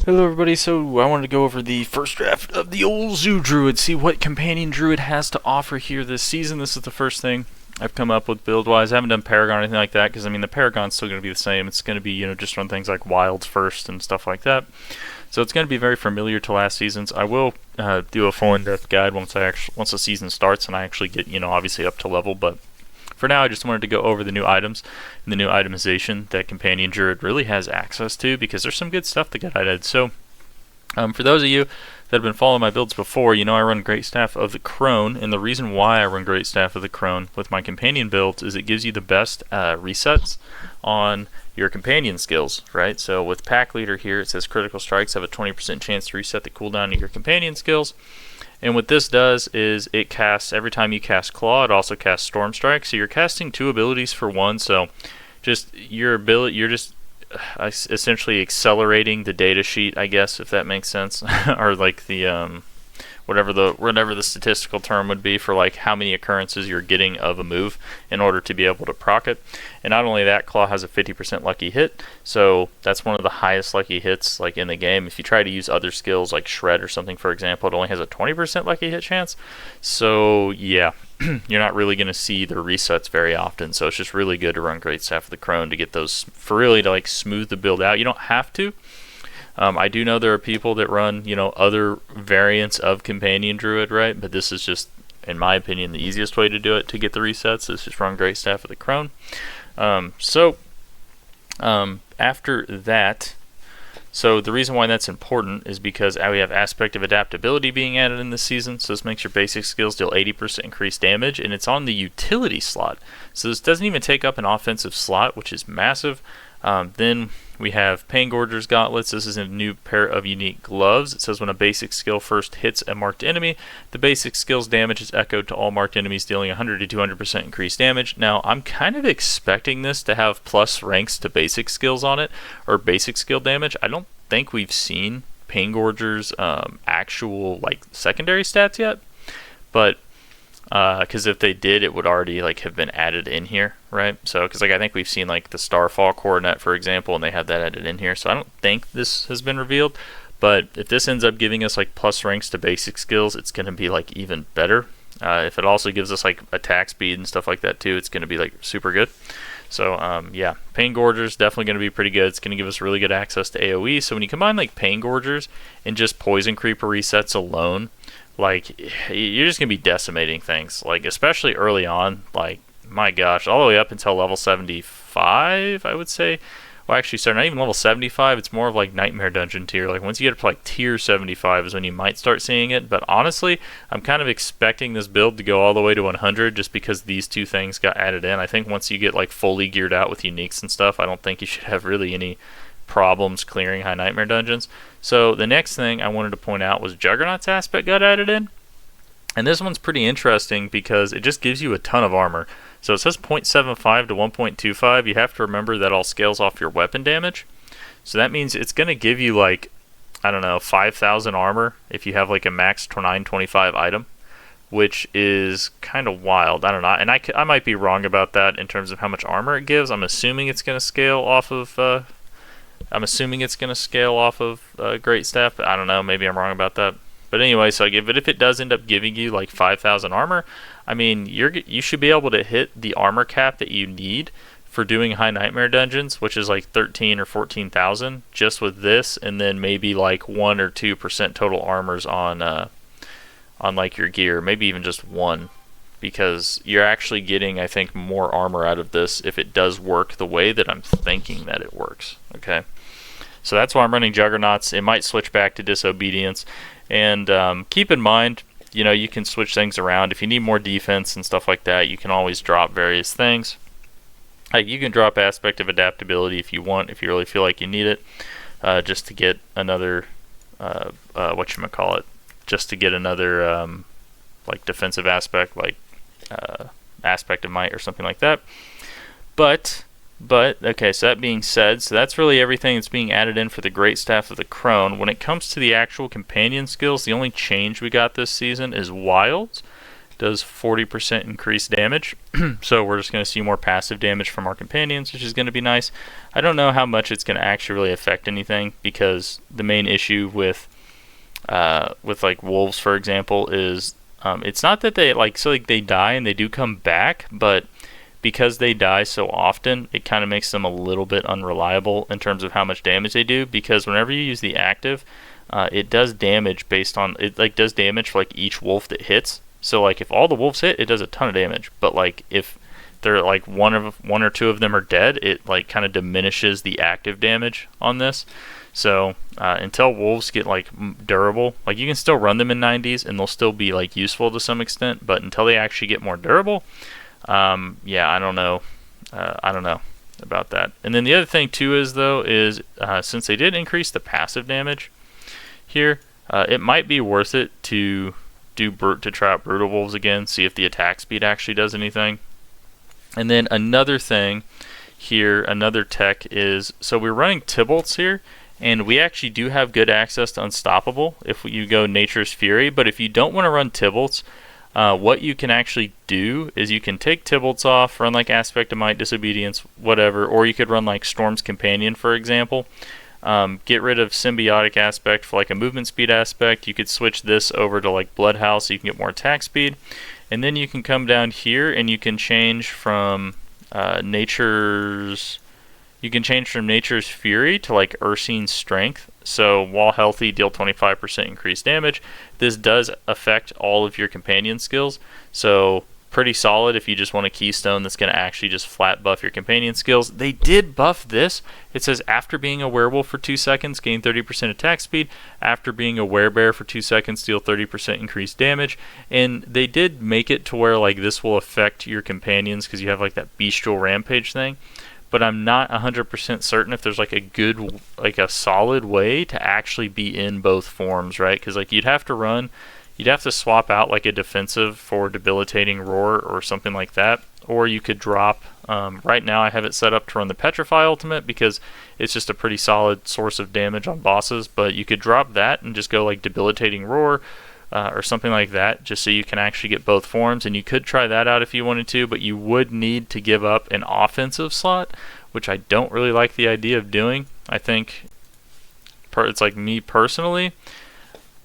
Hello everybody, so I wanted to go over the first draft of the old Zoo Druid, see what companion Druid has to offer here this season. This is the first thing I've come up with build-wise. I haven't done Paragon or anything like that, because I mean the Paragon's still going to be the same. It's going to be, just run things like Wilds first and stuff like that. So it's going to be very familiar to last season's. I will do a full in-depth guide once the season starts and I actually get, obviously up to level, but for now, I just wanted to go over the new items and the new itemization that Companion Druid really has access to, because there's some good stuff that got added. So, for those of you that have been following my builds before, I run Great Staff of the Crone, and the reason why I run Great Staff of the Crone with my Companion builds is it gives you the best resets on your Companion skills, right? So with Pack Leader here, it says Critical Strikes have a 20% chance to reset the cooldown of your Companion skills. And what this does is it casts, every time you cast Claw, it also casts Storm Strike. So you're casting two abilities for one. So just your ability, you're just essentially accelerating the data sheet, I guess, if that makes sense, or like the whatever the statistical term would be for like how many occurrences you're getting of a move in order to be able to proc it. And not only that, Claw has a 50% lucky hit, so that's one of the highest lucky hits like in the game. If you try to use other skills like Shred or something, for example, it only has a 20% lucky hit chance. So yeah, you're not really going to see the resets very often, so it's just really good to run Great Staff of the Crone to get those, for really to like smooth the build out. You don't have to. I do know there are people that run, other variants of Companion Druid, right? But this is just, in my opinion, the easiest way to do it to get the resets is just run Great Staff of the Crone. After that, so the reason why that's important is because we have Aspect of Adaptability being added in this season. So this makes your basic skills deal 80% increased damage, and it's on the utility slot. So this doesn't even take up an offensive slot, which is massive. Then we have Paingorger's Gauntlets. This is a new pair of unique gloves. It says when a basic skill first hits a marked enemy, the basic skill's damage is echoed to all marked enemies, dealing 100 to 200% increased damage. Now, I'm kind of expecting this to have plus ranks to basic skills on it, or basic skill damage. I don't think we've seen Paingorger's actual like secondary stats yet, but because if they did, it would already like have been added in here, right? So because like I think we've seen like the Starfall Coronet, for example, and they have that added in here. So I don't think this has been revealed, but if this ends up giving us like plus ranks to basic skills, it's going to be like even better. If it also gives us like attack speed and stuff like that too, it's going to be like super good. So yeah, Paingorger's definitely going to be pretty good. It's going to give us really good access to AoE. So when you combine like Paingorger's and just Poison Creeper resets alone, like you're just gonna be decimating things, like especially early on. Like my gosh, all the way up until level 75, I would say. Well, actually, sorry, not even level 75. It's more of like Nightmare Dungeon tier. Like once you get up to like tier 75 is when you might start seeing it. But honestly, I'm kind of expecting this build to go all the way to 100 just because these two things got added in. I think once you get like fully geared out with uniques and stuff, I don't think you should have really any problems clearing high nightmare dungeons. So the next thing I wanted to point out was Juggernaut's aspect got added in, and this one's pretty interesting because it just gives you a ton of armor. So it says 0.75 to 1.25. You have to remember that all scales off your weapon damage, so that means it's going to give you like, I don't know, 5,000 armor if you have like a max 925 item, which is kind of wild. I don't know, and I might be wrong about that in terms of how much armor it gives. I'm assuming it's going to scale off of Great Staff, but I don't know. Maybe I'm wrong about that. But anyway, so if it does end up giving you like 5,000 armor, I mean, you should be able to hit the armor cap that you need for doing high nightmare dungeons, which is like 13 or 14,000 just with this, and then maybe like 1 or 2% total armors on like your gear, maybe even just 1. Because you're actually getting, I think, more armor out of this if it does work the way that I'm thinking that it works. Okay, so that's why I'm running Juggernauts. It might switch back to Disobedience, and keep in mind, you can switch things around. If you need more defense and stuff like that, you can always drop various things. Like you can drop Aspect of Adaptability if you want, if you really feel like you need it, just to get another just to get another like defensive aspect, like Aspect of Might or something like that. But okay, so that being said, so that's really everything that's being added in for the Great Staff of the Crone. When it comes to the actual companion skills, the only change we got this season is Wilds. does 40% increased damage. So we're just going to see more passive damage from our companions, which is going to be nice. I don't know how much it's going to actually really affect anything, because the main issue with like wolves, for example, is it's not that they they die and they do come back, but because they die so often, it kind of makes them a little bit unreliable in terms of how much damage they do, because whenever you use the active, it does damage based on does damage for like each wolf that hits. So like if all the wolves hit, it does a ton of damage, but like if they're like one or two of them are dead, it like kind of diminishes the active damage on this. So until wolves get like durable, like you can still run them in 90s and they'll still be like useful to some extent, but until they actually get more durable, yeah, I don't know about that. And then the other thing too is since they did increase the passive damage here, it might be worth it to try out brutal wolves again, see if the attack speed actually does anything. And then another thing here, another tech is, so we're running Tybalts here, and we actually do have good access to Unstoppable if you go Nature's Fury. But if you don't want to run Tybalts, what you can actually do is you can take Tybalts off, run like Aspect of Might, Disobedience, whatever, or you could run like Storm's Companion, for example. Get rid of Symbiotic Aspect for like a movement speed aspect. You could switch this over to like Bloodhouse so you can get more attack speed. And then you can come down here and you can change from Nature's Fury to like Ursine's Strength. So while healthy, deal 25% increased damage. This does affect all of your companion skills. So pretty solid if you just want a keystone that's going to actually just flat buff your companion skills. They did buff this. It says after being a werewolf for 2 seconds, gain 30% attack speed. After being a werebear for 2 seconds, deal 30% increased damage. And they did make it to where like this will affect your companions because you have like that bestial rampage thing. But I'm not 100% certain if there's like a good, like a solid way to actually be in both forms, right? Because like you'd have to swap out like a defensive for debilitating roar or something like that, or you could drop. Right now I have it set up to run the Petrify ultimate because it's just a pretty solid source of damage on bosses. But you could drop that and just go like debilitating roar. Or something like that, just so you can actually get both forms. And you could try that out if you wanted to, but you would need to give up an offensive slot, which I don't really like the idea of doing. I think it's like me personally.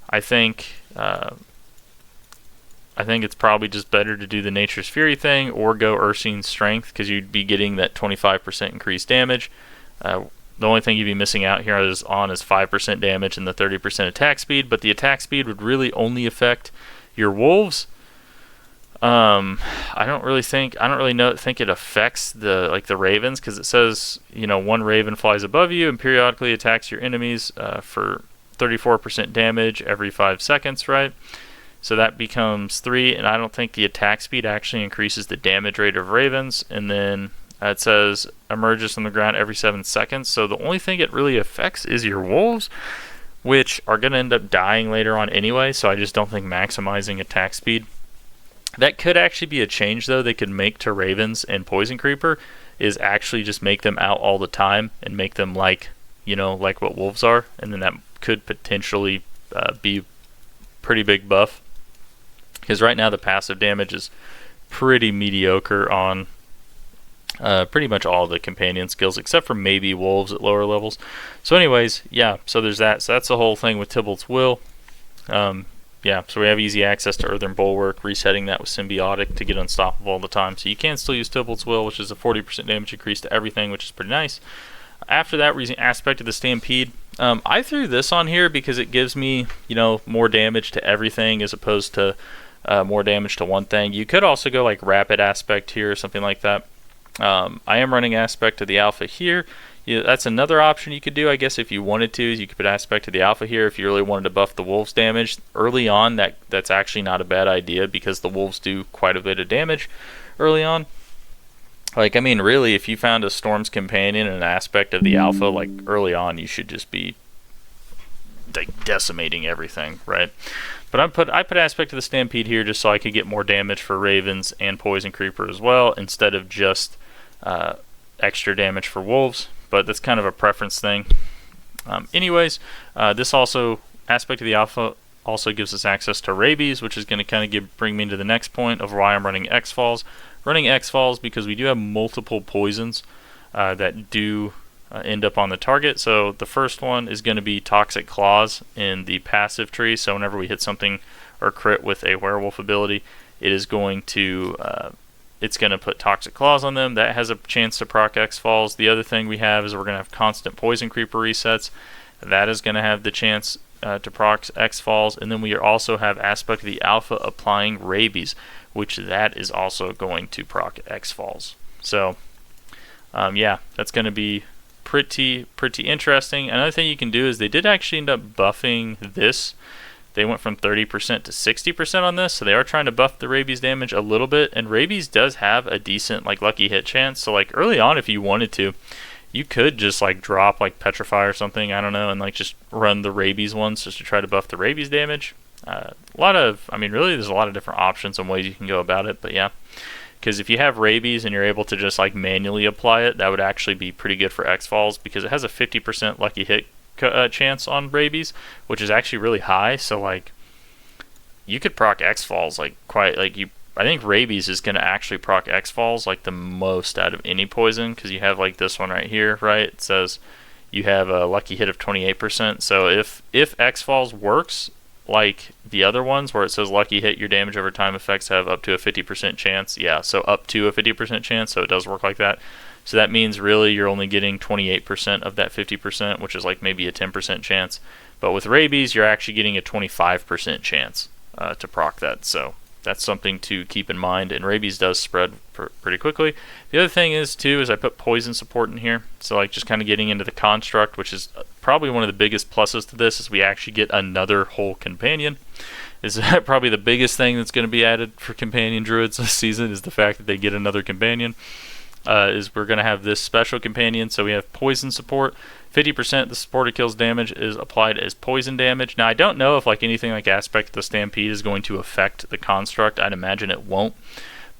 I think it's probably just better to do the Nature's Fury thing or go Ursine's Strength because you'd be getting that 25% increased damage. The only thing you'd be missing out here is 5% damage and the 30% attack speed, but the attack speed would really only affect your wolves. I don't really think it affects the ravens because it says one raven flies above you and periodically attacks your enemies for 34% damage every 5 seconds, right? So that becomes 3, and I don't think the attack speed actually increases the damage rate of ravens. And then it says emerges from the ground every 7 seconds. So the only thing it really affects is your wolves, which are going to end up dying later on anyway. So I just don't think maximizing attack speed. That could actually be a change though they could make to ravens and poison creeper, is actually just make them out all the time and make them like what wolves are, and then that could potentially be pretty big buff. Because right now the passive damage is pretty mediocre on pretty much all the companion skills except for maybe wolves at lower levels. So anyways, yeah, so there's that. So that's the whole thing with Tybalt's Will. Yeah, so we have easy access to Earthen Bulwark, resetting that with Symbiotic to get Unstoppable all the time. So you can still use Tybalt's Will, which is a 40% damage increase to everything, which is pretty nice. After that, we're using Aspect of the Stampede. I threw this on here because it gives me, more damage to everything as opposed to more damage to one thing. You could also go like Rapid Aspect here or something like that. I am running Aspect of the Alpha here. That's another option you could do, I guess, if you wanted to. Is you could put Aspect of the Alpha here if you really wanted to buff the wolves damage early on. That's actually not a bad idea because the wolves do quite a bit of damage early on. Like, I mean, really, if you found a Storm's Companion and an Aspect of the Alpha, like early on, you should just be like decimating everything, right? But I put Aspect of the Stampede here just so I could get more damage for ravens and poison creeper as well, instead of just extra damage for wolves. But that's kind of a preference thing. Anyways, this also Aspect of the Alpha also gives us access to rabies, which is going to kind of bring me to the next point of why I'm running X-Falls. Running X-Falls because we do have multiple poisons that do end up on the target. So the first one is going to be Toxic Claws in the passive tree. So whenever we hit something or crit with a werewolf ability, it is going to put Toxic Claws on them. That has a chance to proc X-Falls. The other thing we have is we're going to have constant Poison Creeper resets. That is going to have the chance to proc X-Falls. And then we also have Aspect of the Alpha applying Rabies, which that is also going to proc X-Falls. So yeah, that's going to be pretty interesting. Another thing you can do is they did actually end up buffing this. They went from 30% to 60% on this, so they are trying to buff the rabies damage a little bit, and rabies does have a decent like lucky hit chance. So like early on, if you wanted to, you could just like drop like Petrify or something, I don't know, and like just run the rabies ones just to try to buff the rabies damage. Really there's a lot of different options and ways you can go about it, but yeah. Because if you have rabies and you're able to just like manually apply it, that would actually be pretty good for X-Falls because it has a 50% lucky hit chance on rabies, which is actually really high. So like you could proc X-Falls like quite like you. I think rabies is going to actually proc X-Falls like the most out of any poison because you have like this one right here, right? It says you have a lucky hit of 28%. So if X-Falls works like the other ones where it says lucky hit, your damage over time effects have up to a 50% chance. Yeah, so up to a 50% chance, so it does work like that. So that means really you're only getting 28% of that 50%, which is like maybe a 10% chance. But with rabies, you're actually getting a 25% chance to proc that. So that's something to keep in mind, and rabies does spread pretty quickly. The other thing is I put poison support in here, so like just kind of getting into the construct, which is probably one of the biggest pluses to this is we actually get another whole companion. Is probably the biggest thing that's going to be added for companion druids this season is the fact that they get another companion. Is we're going to have this special companion, so we have poison support. 50% the supported kills damage is applied as poison damage. Now I don't know if like anything like Aspect of the Stampede is going to affect the construct. I'd imagine it won't,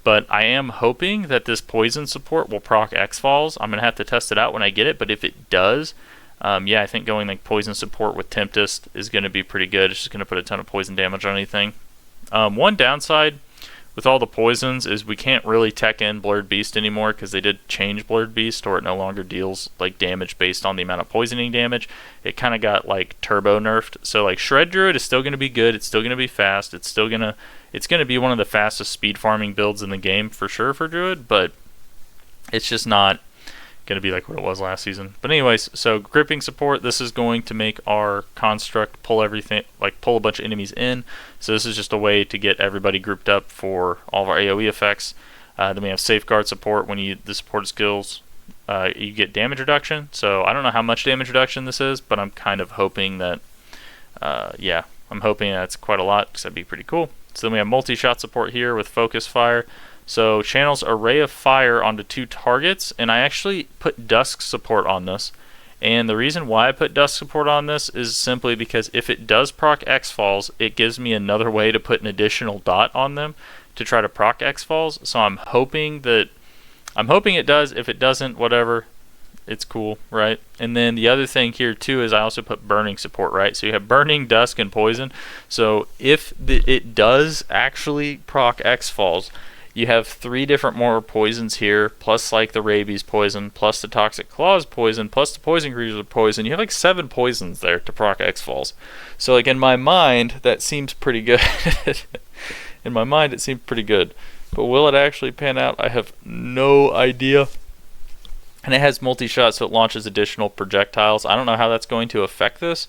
but I am hoping that this poison support will proc X-Falls. I'm going to have to test it out when I get it, but if it does, yeah, I think going like poison support with Tempest is going to be pretty good. It's just going to put a ton of poison damage on anything. One downside with all the poisons is we can't really tech in Blurred Beast anymore because they did change Blurred Beast, or it no longer deals like damage based on the amount of poisoning damage. It kind of got like turbo nerfed. So like Shred Druid is still going to be good. It's still going to be fast. It's going to be one of the fastest speed farming builds in the game for sure for Druid, but it's just not going to be like what it was last season. But anyways, so gripping support, this is going to make our construct pull everything, like pull a bunch of enemies in. So this is just a way to get everybody grouped up for all of our AoE effects. Then we have safeguard support. When you the support skills, you get damage reduction. So I don't know how much damage reduction this is, but I'm kind of hoping that, yeah, I'm hoping that's quite a lot because that'd be pretty cool. So then we have multi-shot support here with focus fire. So channels array of fire onto 2 targets, and I actually put dusk support on this. And the reason why I put dusk support on this is simply because if it does proc X-Falls, it gives me another way to put an additional dot on them to try to proc X-Falls. So I'm hoping it does. If it doesn't, whatever, it's cool, right? And then the other thing here too is I also put burning support, right? So you have burning, dusk, and poison. So if it does actually proc X-Falls, you have 3 different more poisons here, plus like the rabies poison, plus the toxic claws poison, plus the poison creature poison. You have like 7 poisons there to proc X-Falls. So like in my mind, that seems pretty good. In my mind, it seemed pretty good. But will it actually pan out? I have no idea. And it has multi-shot, so it launches additional projectiles. I don't know how that's going to affect this.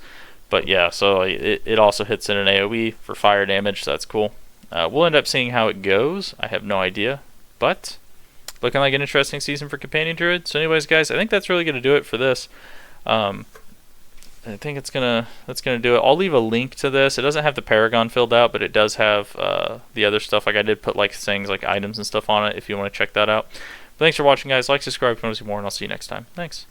But yeah, so it also hits in an AoE for fire damage, so that's cool. We'll end up seeing how it goes. I have no idea, but looking like an interesting season for Companion Druid. So anyways, guys, I think that's really going to do it for this. I think that's gonna do it. I'll leave a link to this. It doesn't have the Paragon filled out, but it does have the other stuff. Like I did put like things like items and stuff on it if you want to check that out. But thanks for watching, guys. Like, subscribe if you want to see more, and I'll see you next time. Thanks.